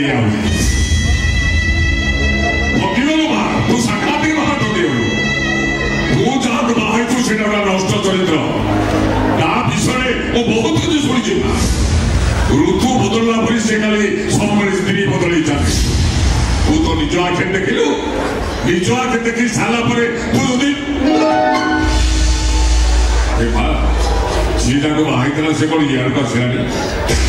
दिया तू साक्षात बाहर तो दे तू जहाँ बाहर तू से नष्ट चरित्र ता विषय वो बहुत कुछ शुणी ऋतु बदलला पर से खाली सब स्त्री बदल जाए तू तो निज आखे देखिलु निज आखे देखी सारा पर तू यदि सीधा को बाहर से कौन यार का सिरानी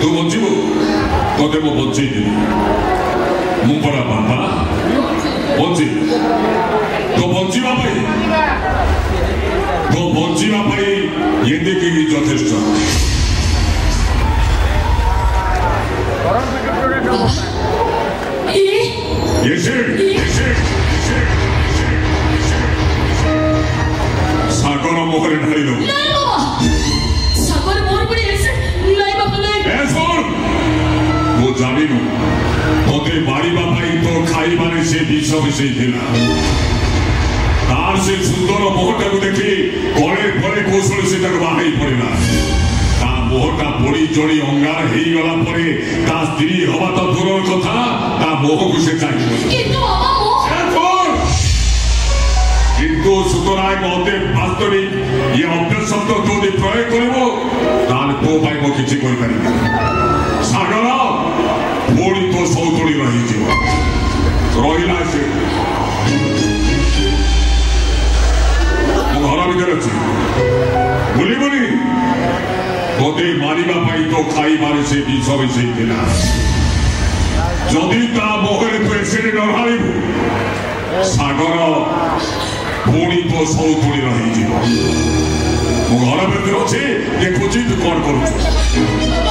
तू बचबू तोते मो बचई मु परा बाबा बची तो बचीवा ये देखिए यथेष्ट सागर मुहर ढाल वो जानिनु तोते मारिबा तो खाइबारे से विष मिसई तार से सुंदर मुहटा को देखी घरे घरे कौशल से बाहर पड़ा ता मुहटा बड़ी जड़ी अंगार हो गला परे ता स्त्री हवा तो दूर कथा ता मोह को से चाहिए किंतु सुतराय मते वास्तविक ये अभ्यास शब्द तो प्रयोग करबो ताल तो भाई मो किछि कोइ पारि सागर पुणी तो सौतुड़ी रही रहा से घर भर अच्छी तोते मारिबा पाई तो खाइबार से विष मिसेइथिला जदि ता मोहरे तू एसिड डराइबु सागर पुणी तो सौतुणी रही मो घर भीतर अच्छे देखुची तू कौन करू